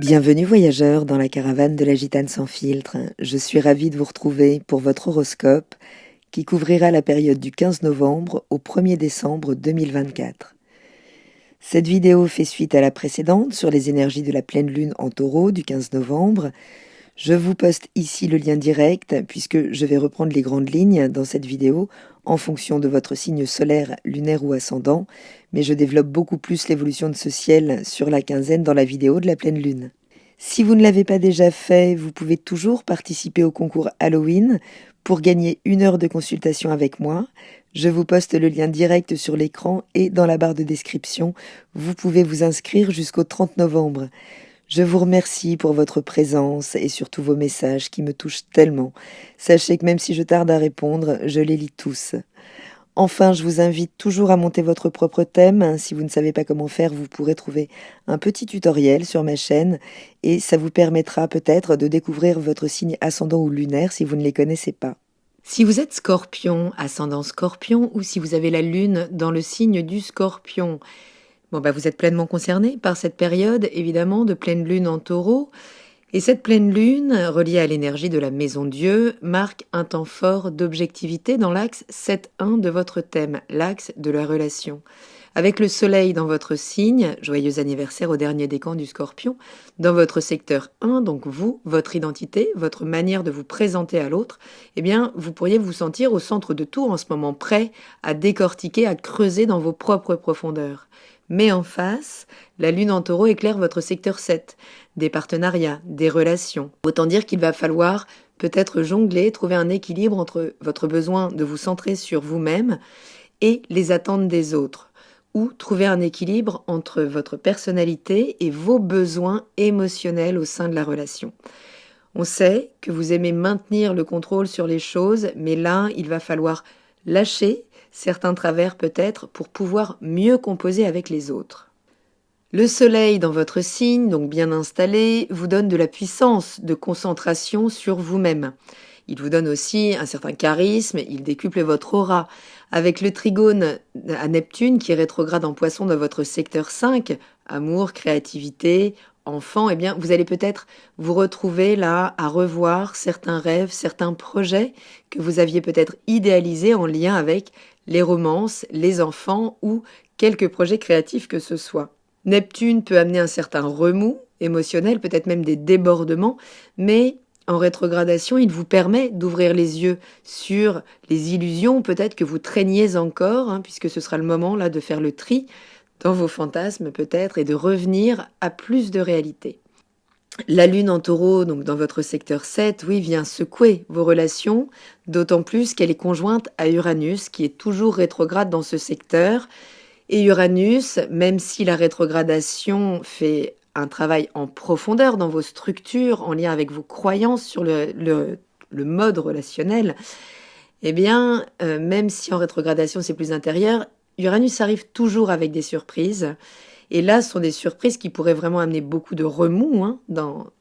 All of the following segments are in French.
Bienvenue voyageurs dans la caravane de la Gitane sans filtre. Je suis ravie de vous retrouver pour votre horoscope qui couvrira la période du 15 novembre au 1er décembre 2024. Cette vidéo fait suite à la précédente sur les énergies de la pleine lune en taureau du 15 novembre. Je vous poste ici le lien direct puisque je vais reprendre les grandes lignes dans cette vidéo en fonction de votre signe solaire, lunaire ou ascendant, mais je développe beaucoup plus l'évolution de ce ciel sur la quinzaine dans la vidéo de la pleine lune. Si vous ne l'avez pas déjà fait, vous pouvez toujours participer au concours Halloween pour gagner 1 heure de consultation avec moi. Je vous poste le lien direct sur l'écran et dans la barre de description. Vous pouvez vous inscrire jusqu'au 30 novembre. Je vous remercie pour votre présence et surtout vos messages qui me touchent tellement. Sachez que même si je tarde à répondre, je les lis tous. Enfin, je vous invite toujours à monter votre propre thème. Si vous ne savez pas comment faire, vous pourrez trouver un petit tutoriel sur ma chaîne et ça vous permettra peut-être de découvrir votre signe ascendant ou lunaire si vous ne les connaissez pas. Si vous êtes Scorpion, ascendant Scorpion, ou si vous avez la lune dans le signe du Scorpion, vous êtes pleinement concerné par cette période, évidemment, de pleine lune en taureau. Et cette pleine lune, reliée à l'énergie de la maison Dieu, marque un temps fort d'objectivité dans l'axe 7-1 de votre thème, l'axe de la relation. Avec le soleil dans votre signe, joyeux anniversaire au dernier décan du Scorpion, dans votre secteur 1, donc vous, votre identité, votre manière de vous présenter à l'autre, vous pourriez vous sentir au centre de tout en ce moment, prêt à décortiquer, à creuser dans vos propres profondeurs. Mais en face, la lune en taureau éclaire votre secteur 7, des partenariats, des relations. Autant dire qu'il va falloir peut-être jongler, trouver un équilibre entre votre besoin de vous centrer sur vous-même et les attentes des autres, ou trouver un équilibre entre votre personnalité et vos besoins émotionnels au sein de la relation. On sait que vous aimez maintenir le contrôle sur les choses, mais là, il va falloir lâcher certains travers peut-être pour pouvoir mieux composer avec les autres. Le soleil dans votre signe, donc bien installé, vous donne de la puissance de concentration sur vous-même. Il vous donne aussi un certain charisme, il décuple votre aura. Avec le trigone à Neptune qui est rétrograde en Poisson dans votre secteur 5, amour, créativité, enfant, vous allez peut-être vous retrouver là à revoir certains rêves, certains projets que vous aviez peut-être idéalisés en lien avec les romances, les enfants ou quelques projets créatifs que ce soit. Neptune peut amener un certain remous émotionnel, peut-être même des débordements, mais en rétrogradation, il vous permet d'ouvrir les yeux sur les illusions peut-être que vous traîniez encore, puisque ce sera le moment là de faire le tri dans vos fantasmes peut-être et de revenir à plus de réalité. La lune en taureau, donc dans votre secteur 7, vient secouer vos relations, d'autant plus qu'elle est conjointe à Uranus, qui est toujours rétrograde dans ce secteur. Et Uranus, même si la rétrogradation fait un travail en profondeur dans vos structures, en lien avec vos croyances sur le mode relationnel, même si en rétrogradation c'est plus intérieur, Uranus arrive toujours avec des surprises. Et là, ce sont des surprises qui pourraient vraiment amener beaucoup de remous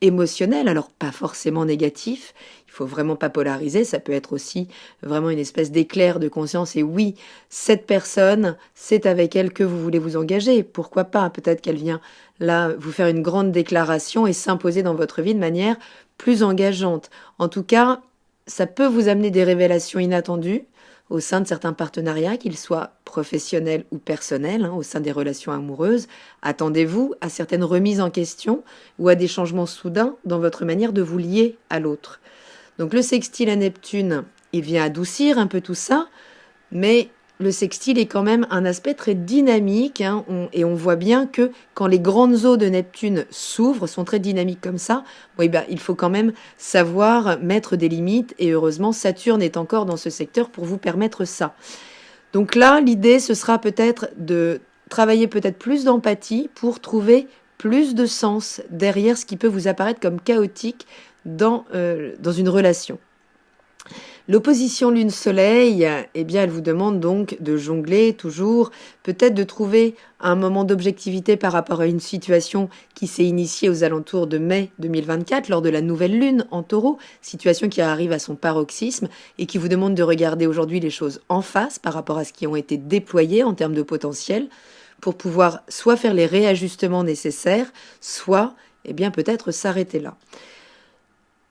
émotionnel, alors pas forcément négatif. Il faut vraiment pas polariser, ça peut être aussi vraiment une espèce d'éclair de conscience. Et oui, cette personne, c'est avec elle que vous voulez vous engager. Pourquoi pas? Peut-être qu'elle vient là vous faire une grande déclaration et s'imposer dans votre vie de manière plus engageante. En tout cas, ça peut vous amener des révélations inattendues au sein de certains partenariats, qu'ils soient professionnels ou personnels, au sein des relations amoureuses. Attendez-vous à certaines remises en question ou à des changements soudains dans votre manière de vous lier à l'autre. Donc le sextile à Neptune, il vient adoucir un peu tout ça, mais le sextile est quand même un aspect très dynamique, et on voit bien que quand les grandes eaux de Neptune s'ouvrent, sont très dynamiques comme ça, il faut quand même savoir mettre des limites, et heureusement Saturne est encore dans ce secteur pour vous permettre ça. Donc là, l'idée, ce sera peut-être de travailler peut-être plus d'empathie pour trouver plus de sens derrière ce qui peut vous apparaître comme chaotique dans une relation. L'opposition Lune-Soleil, elle vous demande donc de jongler toujours, peut-être de trouver un moment d'objectivité par rapport à une situation qui s'est initiée aux alentours de mai 2024 lors de la nouvelle Lune en Taureau, situation qui arrive à son paroxysme et qui vous demande de regarder aujourd'hui les choses en face par rapport à ce qui ont été déployés en termes de potentiel pour pouvoir soit faire les réajustements nécessaires, soit eh bien peut-être s'arrêter là.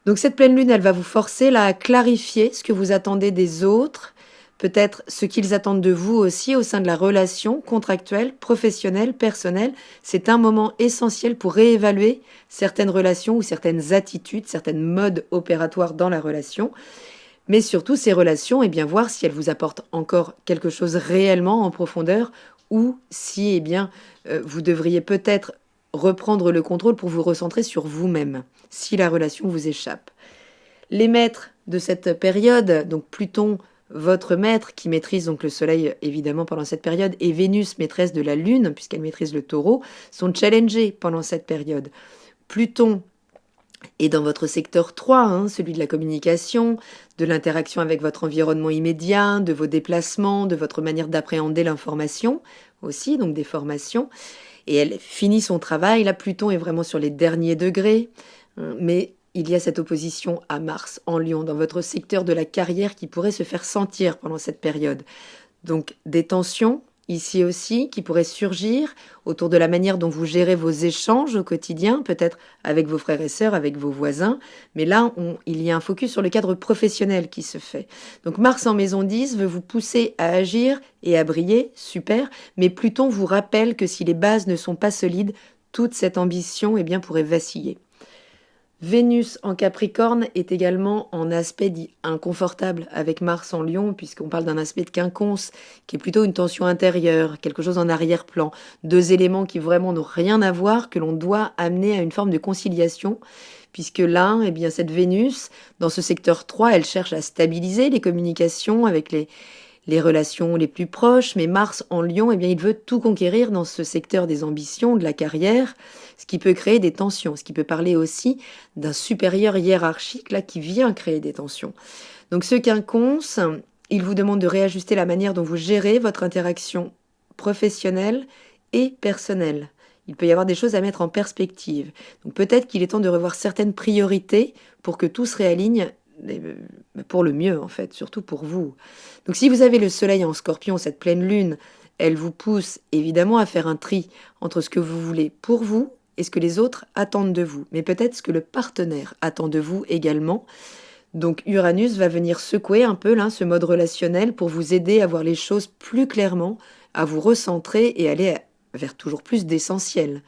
Donc cette pleine lune, elle va vous forcer là à clarifier ce que vous attendez des autres, peut-être ce qu'ils attendent de vous aussi au sein de la relation contractuelle, professionnelle, personnelle. C'est un moment essentiel pour réévaluer certaines relations ou certaines attitudes, certaines modes opératoires dans la relation. Mais surtout ces relations, eh bien voir si elles vous apportent encore quelque chose réellement en profondeur ou si vous devriez peut-être reprendre le contrôle pour vous recentrer sur vous-même, si la relation vous échappe. Les maîtres de cette période, donc Pluton, votre maître qui maîtrise donc le soleil évidemment pendant cette période, et Vénus, maîtresse de la lune, puisqu'elle maîtrise le taureau, sont challengés pendant cette période. Pluton est dans votre secteur 3, celui de la communication, de l'interaction avec votre environnement immédiat, de vos déplacements, de votre manière d'appréhender l'information aussi, donc des formations. Et elle finit son travail. Là, Pluton est vraiment sur les derniers degrés, mais il y a cette opposition à Mars en Lion, dans votre secteur de la carrière qui pourrait se faire sentir pendant cette période. Donc des tensions ici aussi qui pourraient surgir autour de la manière dont vous gérez vos échanges au quotidien, peut-être avec vos frères et sœurs, avec vos voisins. Mais là, il y a un focus sur le cadre professionnel qui se fait. Donc Mars en maison 10 veut vous pousser à agir et à briller, super. Mais Pluton vous rappelle que si les bases ne sont pas solides, toute cette ambition pourrait vaciller. Vénus en Capricorne est également en aspect dit inconfortable avec Mars en Lion, puisqu'on parle d'un aspect de quinconce, qui est plutôt une tension intérieure, quelque chose en arrière-plan. Deux éléments qui vraiment n'ont rien à voir, que l'on doit amener à une forme de conciliation, puisque là, cette Vénus, dans ce secteur 3, elle cherche à stabiliser les communications avec les relations les plus proches, mais Mars en Lion, il veut tout conquérir dans ce secteur des ambitions, de la carrière, ce qui peut créer des tensions, ce qui peut parler aussi d'un supérieur hiérarchique là qui vient créer des tensions. Donc ce quinconce, il vous demande de réajuster la manière dont vous gérez votre interaction professionnelle et personnelle. Il peut y avoir des choses à mettre en perspective. Donc peut-être qu'il est temps de revoir certaines priorités pour que tout se réaligne pour le mieux en fait, surtout pour vous. Donc si vous avez le soleil en Scorpion, cette pleine lune, elle vous pousse évidemment à faire un tri entre ce que vous voulez pour vous et ce que les autres attendent de vous, mais peut-être ce que le partenaire attend de vous également. Donc Uranus va venir secouer un peu là, ce mode relationnel pour vous aider à voir les choses plus clairement, à vous recentrer et aller vers toujours plus d'essentiel.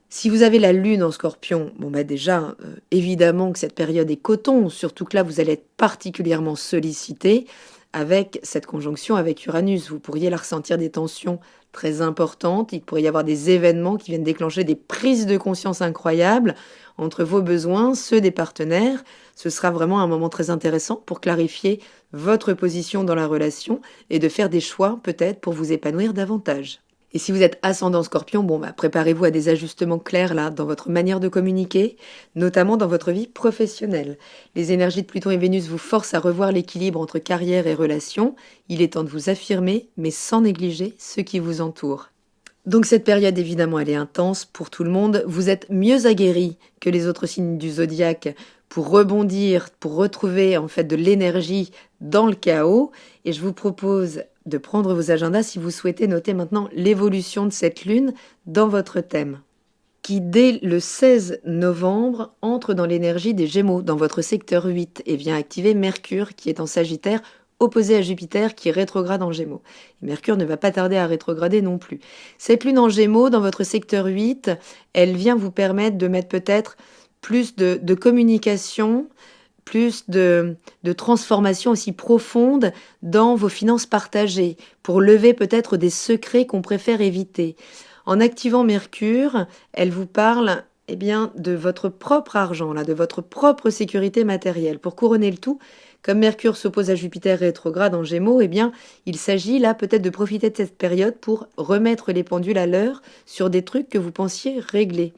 Si vous avez la lune en Scorpion, déjà, évidemment que cette période est coton, surtout que là, vous allez être particulièrement sollicité avec cette conjonction avec Uranus. Vous pourriez la ressentir des tensions très importantes, il pourrait y avoir des événements qui viennent déclencher des prises de conscience incroyables entre vos besoins, ceux des partenaires. Ce sera vraiment un moment très intéressant pour clarifier votre position dans la relation et de faire des choix peut-être pour vous épanouir davantage. Et si vous êtes ascendant Scorpion, préparez-vous à des ajustements clairs là dans votre manière de communiquer, notamment dans votre vie professionnelle. Les énergies de Pluton et Vénus vous forcent à revoir l'équilibre entre carrière et relations. Il est temps de vous affirmer, mais sans négliger ceux qui vous entourent. Donc cette période, évidemment, elle est intense pour tout le monde. Vous êtes mieux aguerris que les autres signes du zodiaque pour rebondir, pour retrouver en fait de l'énergie dans le chaos. Et je vous propose de prendre vos agendas si vous souhaitez noter maintenant l'évolution de cette lune dans votre thème, qui dès le 16 novembre entre dans l'énergie des Gémeaux, dans votre secteur 8, et vient activer Mercure qui est en Sagittaire, opposé à Jupiter qui est rétrograde en Gémeaux. Et Mercure ne va pas tarder à rétrograder non plus. Cette lune en Gémeaux, dans votre secteur 8, elle vient vous permettre de mettre peut-être plus de communication, plus de transformation aussi profonde dans vos finances partagées, pour lever peut-être des secrets qu'on préfère éviter. En activant Mercure, elle vous parle de votre propre argent, là, de votre propre sécurité matérielle. Pour couronner le tout, comme Mercure s'oppose à Jupiter rétrograde en Gémeaux, il s'agit là peut-être de profiter de cette période pour remettre les pendules à l'heure sur des trucs que vous pensiez régler.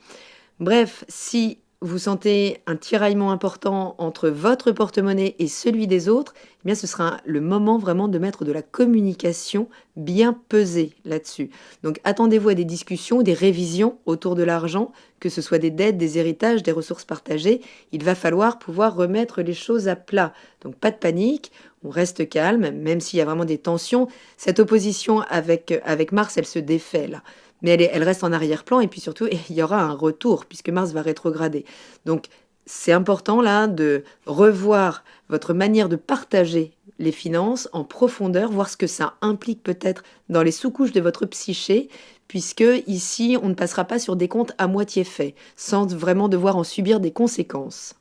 Bref, si vous sentez un tiraillement important entre votre porte-monnaie et celui des autres, bien ce sera le moment vraiment de mettre de la communication bien pesée là-dessus. Donc attendez-vous à des discussions, des révisions autour de l'argent, que ce soit des dettes, des héritages, des ressources partagées. Il va falloir pouvoir remettre les choses à plat. Donc pas de panique, on reste calme, même s'il y a vraiment des tensions. Cette opposition avec Mars, elle se défait là. Mais elle reste en arrière-plan et puis surtout, il y aura un retour puisque Mars va rétrograder. Donc c'est important là de revoir votre manière de partager les finances en profondeur, voir ce que ça implique peut-être dans les sous-couches de votre psyché, puisque ici, on ne passera pas sur des comptes à moitié faits, sans vraiment devoir en subir des conséquences.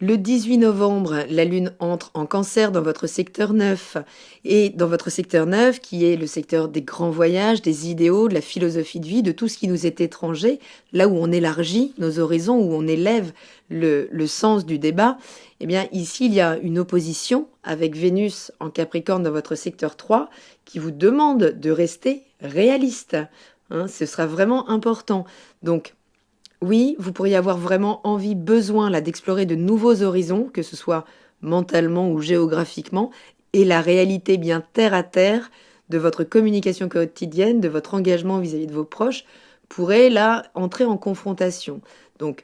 Le 18 novembre, la Lune entre en Cancer dans votre secteur 9. Et dans votre secteur 9, qui est le secteur des grands voyages, des idéaux, de la philosophie de vie, de tout ce qui nous est étranger, là où on élargit nos horizons, où on élève le sens du débat, eh bien ici, il y a une opposition avec Vénus en Capricorne dans votre secteur 3 qui vous demande de rester réaliste. Ce sera vraiment important. Donc, oui, vous pourriez avoir vraiment envie, besoin là d'explorer de nouveaux horizons, que ce soit mentalement ou géographiquement, et la réalité bien terre à terre de votre communication quotidienne, de votre engagement vis-à-vis de vos proches, pourrait là entrer en confrontation. Donc,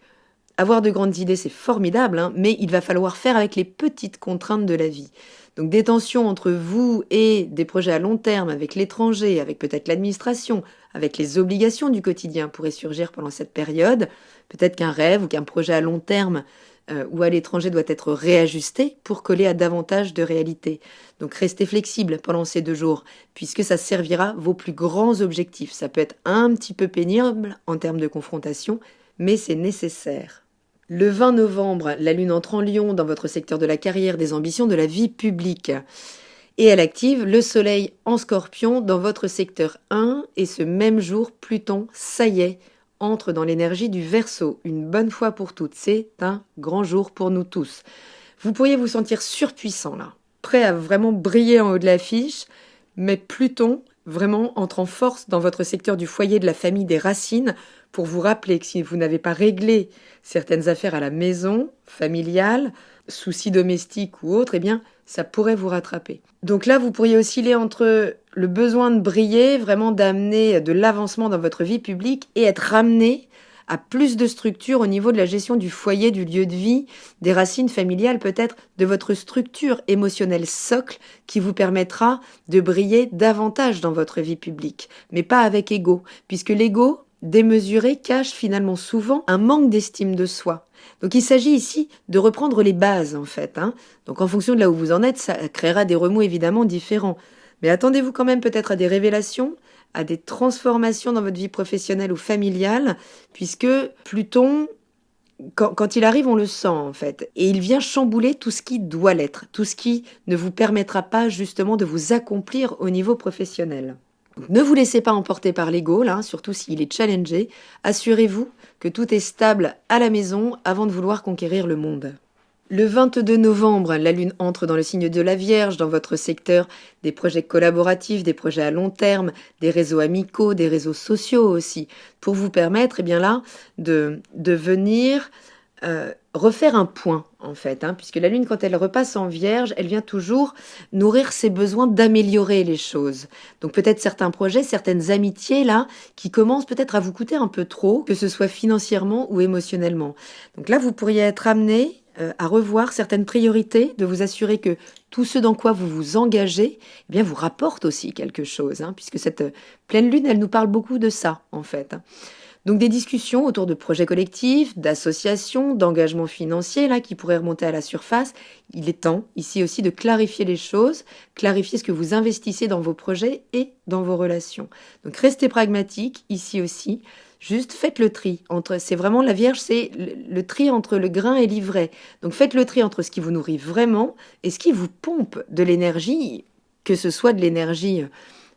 avoir de grandes idées, c'est formidable, hein, mais il va falloir faire avec les petites contraintes de la vie. Donc des tensions entre vous et des projets à long terme avec l'étranger, avec peut-être l'administration, avec les obligations du quotidien pourraient surgir pendant cette période. Peut-être qu'un rêve ou qu'un projet à long terme ou à l'étranger doit être réajusté pour coller à davantage de réalité. Donc restez flexible pendant ces 2 jours, puisque ça servira vos plus grands objectifs. Ça peut être un petit peu pénible en termes de confrontation, mais c'est nécessaire. Le 20 novembre, la Lune entre en Lion dans votre secteur de la carrière, des ambitions, de la vie publique. Et elle active le Soleil en Scorpion dans votre secteur 1. Et ce même jour, Pluton, ça y est, entre dans l'énergie du Verseau. Une bonne fois pour toutes. C'est un grand jour pour nous tous. Vous pourriez vous sentir surpuissant là, prêt à vraiment briller en haut de l'affiche. Mais Pluton vraiment entre en force dans votre secteur du foyer, de la famille, des racines, pour vous rappeler que si vous n'avez pas réglé certaines affaires à la maison, familiale, soucis domestiques ou autres, eh bien, ça pourrait vous rattraper. Donc là, vous pourriez osciller entre le besoin de briller, vraiment d'amener de l'avancement dans votre vie publique et être ramené à plus de structure au niveau de la gestion du foyer, du lieu de vie, des racines familiales peut-être, de votre structure émotionnelle socle qui vous permettra de briller davantage dans votre vie publique, mais pas avec ego, puisque l'ego démesuré cache finalement souvent un manque d'estime de soi. Donc il s'agit ici de reprendre les bases en fait. Donc en fonction de là où vous en êtes, ça créera des remous évidemment différents. Mais attendez-vous quand même peut-être à des révélations, à des transformations dans votre vie professionnelle ou familiale, puisque Pluton, quand il arrive, on le sent en fait. Et il vient chambouler tout ce qui doit l'être, tout ce qui ne vous permettra pas justement de vous accomplir au niveau professionnel. Donc, ne vous laissez pas emporter par l'ego, là, surtout s'il est challengé. Assurez-vous que tout est stable à la maison avant de vouloir conquérir le monde. Le 22 novembre, la Lune entre dans le signe de la Vierge, dans votre secteur des projets collaboratifs, des projets à long terme, des réseaux amicaux, des réseaux sociaux aussi, pour vous permettre, eh bien là, de venir refaire un point, en fait, puisque la Lune, quand elle repasse en Vierge, elle vient toujours nourrir ses besoins d'améliorer les choses. Donc peut-être certains projets, certaines amitiés, là, qui commencent peut-être à vous coûter un peu trop, que ce soit financièrement ou émotionnellement. Donc là, vous pourriez être amené à revoir certaines priorités, de vous assurer que tout ce dans quoi vous vous engagez, eh bien, vous rapporte aussi quelque chose, puisque cette pleine lune, elle nous parle beaucoup de ça, en fait. Donc des discussions autour de projets collectifs, d'associations, d'engagements financiers, là, qui pourraient remonter à la surface. Il est temps, ici aussi, de clarifier les choses, clarifier ce que vous investissez dans vos projets et dans vos relations. Donc restez pragmatique, ici aussi. Juste faites le tri entre, c'est vraiment la Vierge, c'est le tri entre le grain et l'ivraie. Donc faites le tri entre ce qui vous nourrit vraiment et ce qui vous pompe de l'énergie, que ce soit de l'énergie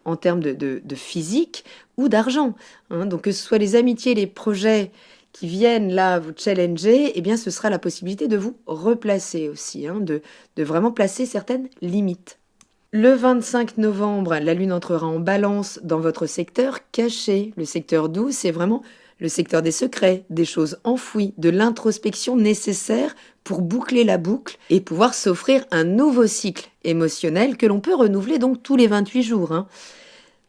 en termes de physique ou d'argent. Donc que ce soit les amitiés, les projets qui viennent là vous challenger, eh bien ce sera la possibilité de vous replacer aussi, de vraiment placer certaines limites. Le 25 novembre, la Lune entrera en Balance dans votre secteur caché. Le secteur 12, c'est vraiment le secteur des secrets, des choses enfouies, de l'introspection nécessaire pour boucler la boucle et pouvoir s'offrir un nouveau cycle émotionnel que l'on peut renouveler donc tous les 28 jours.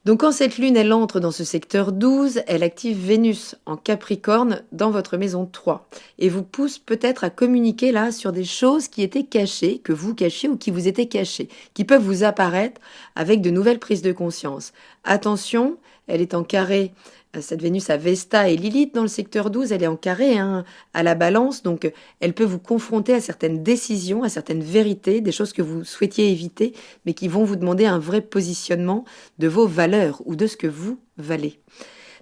Donc quand cette lune, elle entre dans ce secteur 12, elle active Vénus en Capricorne dans votre maison 3 et vous pousse peut-être à communiquer là sur des choses qui étaient cachées, que vous cachiez ou qui vous étaient cachées, qui peuvent vous apparaître avec de nouvelles prises de conscience. Attention, elle est en carré, cette Vénus à Vesta et Lilith dans le secteur 12, elle est en carré à la Balance, donc elle peut vous confronter à certaines décisions, à certaines vérités, des choses que vous souhaitiez éviter, mais qui vont vous demander un vrai positionnement de vos valeurs ou de ce que vous valez.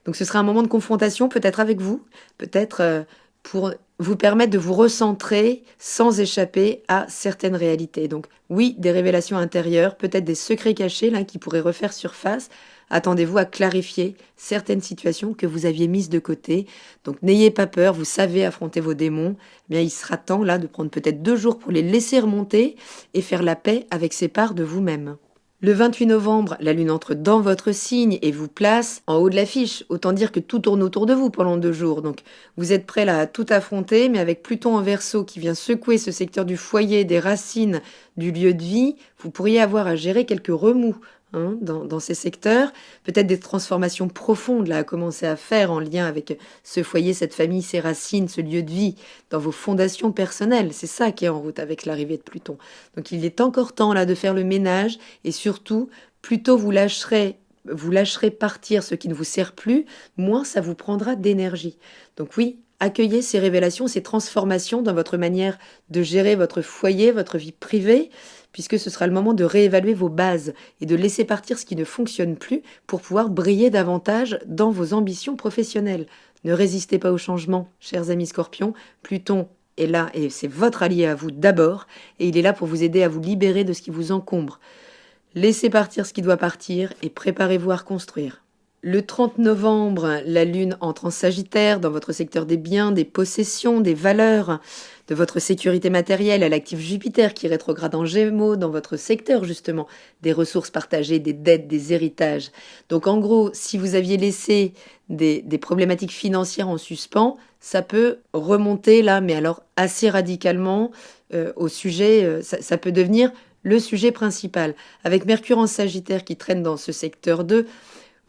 Donc ce sera un moment de confrontation, peut-être avec vous, peut-être pour vous permettre de vous recentrer sans échapper à certaines réalités. Donc oui, des révélations intérieures, peut-être des secrets cachés là qui pourraient refaire surface. Attendez-vous à clarifier certaines situations que vous aviez mises de côté. Donc n'ayez pas peur, vous savez affronter vos démons. Eh bien, il sera temps là de prendre peut-être 2 jours pour les laisser remonter et faire la paix avec ces parts de vous-même. Le 28 novembre, la lune entre dans votre signe et vous place en haut de l'affiche. Autant dire que tout tourne autour de vous pendant 2 jours. Donc vous êtes prêts là à tout affronter, mais avec Pluton en Verseau qui vient secouer ce secteur du foyer, des racines, du lieu de vie, vous pourriez avoir à gérer quelques remous dans ces secteurs, peut-être des transformations profondes là à commencer à faire en lien avec ce foyer, cette famille, ces racines, ce lieu de vie, dans vos fondations personnelles. C'est ça qui est en route avec l'arrivée de Pluton. Donc il est encore temps là de faire le ménage et surtout, plus tôt vous lâcherez partir ce qui ne vous sert plus, moins ça vous prendra d'énergie. Donc oui, accueillez ces révélations, ces transformations dans votre manière de gérer votre foyer, votre vie privée, puisque ce sera le moment de réévaluer vos bases et de laisser partir ce qui ne fonctionne plus pour pouvoir briller davantage dans vos ambitions professionnelles. Ne résistez pas au changement, chers amis Scorpions. Pluton est là et c'est votre allié à vous d'abord, et il est là pour vous aider à vous libérer de ce qui vous encombre. Laissez partir ce qui doit partir et préparez-vous à reconstruire. Le 30 novembre, la lune entre en Sagittaire dans votre secteur des biens, des possessions, des valeurs, de votre sécurité matérielle. Elle active Jupiter qui rétrograde en Gémeaux dans votre secteur justement, des ressources partagées, des dettes, des héritages. Donc en gros, si vous aviez laissé des problématiques financières en suspens, ça peut remonter là, mais alors assez radicalement au sujet, ça peut devenir le sujet principal. Avec Mercure en Sagittaire qui traîne dans ce secteur 2,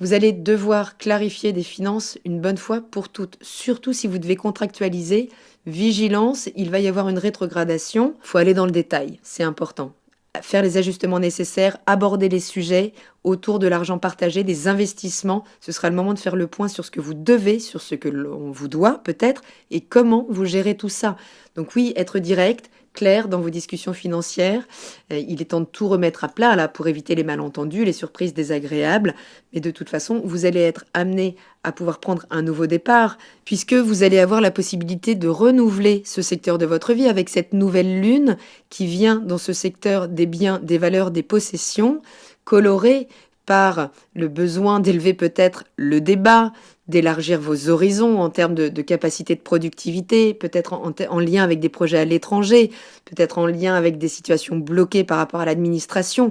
vous allez devoir clarifier des finances une bonne fois pour toutes, surtout si vous devez contractualiser. Vigilance, il va y avoir une rétrogradation, il faut aller dans le détail, c'est important. Faire les ajustements nécessaires, aborder les sujets autour de l'argent partagé, des investissements, ce sera le moment de faire le point sur ce que vous devez, sur ce que l'on vous doit peut-être, et comment vous gérez tout ça. Donc oui, être direct, clair dans vos discussions financières. Il est temps de tout remettre à plat là pour éviter les malentendus, les surprises désagréables. Mais de toute façon, vous allez être amené à pouvoir prendre un nouveau départ puisque vous allez avoir la possibilité de renouveler ce secteur de votre vie avec cette nouvelle lune qui vient dans ce secteur des biens, des valeurs, des possessions, colorée par le besoin d'élever peut-être le débat, d'élargir vos horizons en termes de capacité de productivité, peut-être en lien avec des projets à l'étranger, peut-être en lien avec des situations bloquées par rapport à l'administration.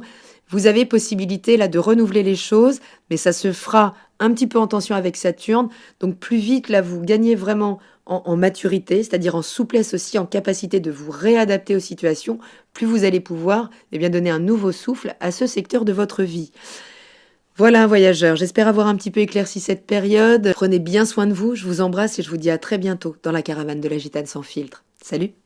Vous avez possibilité là de renouveler les choses, mais ça se fera un petit peu en tension avec Saturne. Donc plus vite là vous gagnez vraiment en maturité, c'est-à-dire en souplesse aussi, en capacité de vous réadapter aux situations, plus vous allez pouvoir donner un nouveau souffle à ce secteur de votre vie. Voilà, voyageurs, j'espère avoir un petit peu éclairci cette période. Prenez bien soin de vous, je vous embrasse et je vous dis à très bientôt dans la caravane de la Gitane sans filtre. Salut!